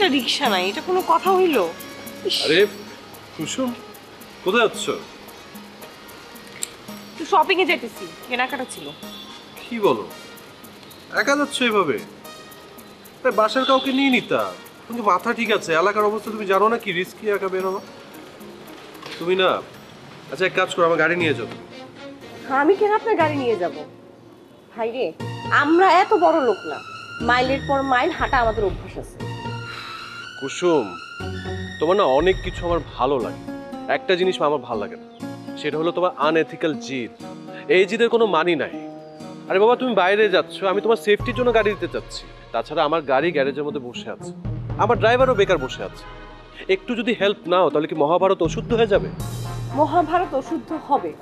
একটা রিকশা নাই, এটা কোনো কথা হইলো? আরে কুসুম, কোথায় যাচ্ছ? তুই শপিং এ যেতেছি, কেনাকাটা ছিল। কি বলো, একা যাচ্ছ এভাবে? বাসার কাউকে নিয়ে নিতা, কিন্তু মাথা ঠিক আছে? এলাকার অবস্থা তুমি জানো না কি রিস্কি একা বেরোনো। তুমি না, আচ্ছা এক কাজ করো, আমার গাড়ি নিয়ে যাও তুমি। আমি কেন আপনার গাড়ি নিয়ে যাব? ভাই রে, আমরা এত বড় লোক না, মাইলের পর মাইল হাঁটা আমাদের অভ্যাস আছে। কুসুম, তোমার না অনেক কিছু আমার ভালো লাগে, একটা জিনিস আমার ভালো লাগে না, সেটা হলো তোমার আনএথিক্যাল জিদ। এই জিদের কোনো মানি নাই। আরে বাবা, তুমি বাইরে যাচ্ছ, আমি তোমার সেফটির জন্য গাড়ি দিতে চাচ্ছি। তাছাড়া আমার গাড়ি গ্যারেজের মধ্যে বসে আছে, আমার ড্রাইভারও বেকার বসে আছে। একটু যদি হেল্প নাও তাহলে কি মহাভারত অশুদ্ধ হয়ে যাবে? মহাভারত অশুদ্ধ হবে,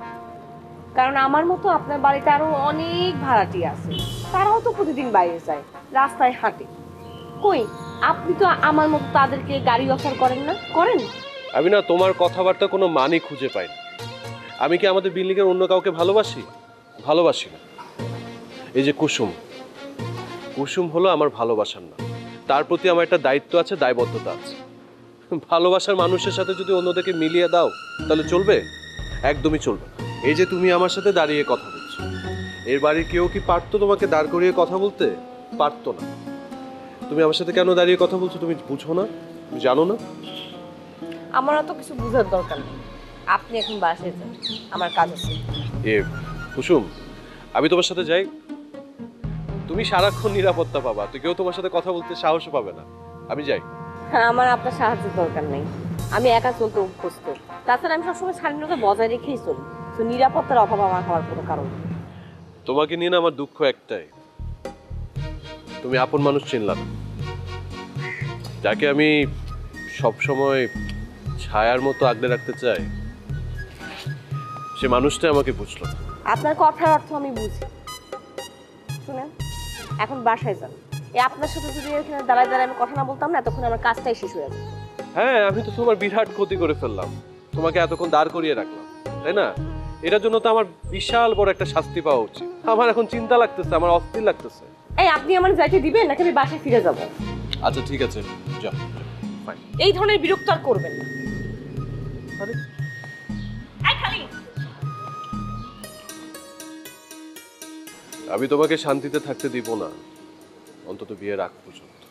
কারণ আমার মতো আপনার বাড়িতে আরো অনেক ভাড়াটি আছে, তারাও তো প্রতিদিন বাইরে যায়, রাস্তায় হাঁটে। কই, আপনি তো আমার মতো তাদেরকে গাড়ি অফার করেন না? করেন? আমি না তোমার কথাবার্তা কোনো মানি খুঁজে পাই না। আমি কি আমাদের বিল্ডিং এর অন্য কাউকে ভালোবাসি? ভালোবাসি না। এই যে কুসুম, কুসুম হলো আমার ভালোবাসার নাম, তার প্রতি আমার একটা দায়িত্ব আছে, দায়বদ্ধতা আছে। ভালোবাসার মানুষের সাথে যদি অন্যদেরকে মিলিয়ে দাও তাহলে চলবে? একদমই চলবে না। এই যে তুমি আমার সাথে দাঁড়িয়ে কথা বলছো, এর বাড়ির কেউ কি পারতো তোমাকে দাঁড় করিয়ে কথা বলতে? পারতো না। তুমি আমার সাথে কেন দাঁড়িয়ে কথা বলছো তুমি বুঝো না? তুমি জানো না? আমার তো কিছু বুঝার দরকার নেই, আপনি এখন বাসায় যান, আমার কাজ আছে। এ কুসুম, আমি তোমার সাথে যাই? তুমি সারাক্ষণ নিরাপত্তা পাবা, তো কেউ তোমার সাথে কথা বলতে সাহস পাবে না। আমি যাই। আমার আপনার সাহায্যের দরকার নেই, আমি একা চলতে অভ্যস্ত। তাছাড়া আমি সবসময় স্বাধীনতা বজায় রেখেই চলি, তো নিরাপত্তার অভাব আমার হওয়ার কোনো কারণ নেই। তোমাকে নিয়ে না আমার দুঃখ একটাই, তুমি আপন মানুষ চিনলা না। যাকে আমি সব সময় ছায়ার মতো আগলে রাখতে চাই, সে মানুষটা আমাকে বুঝলো না। আপনার কথার অর্থ আমি বুঝি। শুনেন, এখন বাসায় যান। আপনার সাথে যদি এখানে দাঁড়ায় দাঁড়ায় আমি কথা না বলতাম না, তখন আমার কাজটাই শেষ হয়ে যেত। হ্যাঁ, আমি তো তোমার বিরাট ক্ষতি করে ফেললাম, তোমাকে এতক্ষণ দাঁড় করিয়ে রাখলাম, তাই না? এটার জন্য তো আমার বিশাল বড় একটা শাস্তি পাওয়া উচিত। আমার এখন চিন্তা লাগতেছে, আমার অস্থির লাগতেছে। এই, আপনি আমার যাইতে দিবেন নাকি আমি বাসায় ফিরে যাব? আচ্ছা ঠিক আছে, যাও। ফাইন। এই ধরনের বিরক্ত আর করবেন না। আরে এই খালি, আমি তোমাকে শান্তিতে থাকতে দিব না, অন্তত বিয়ের আগ পর্যন্ত।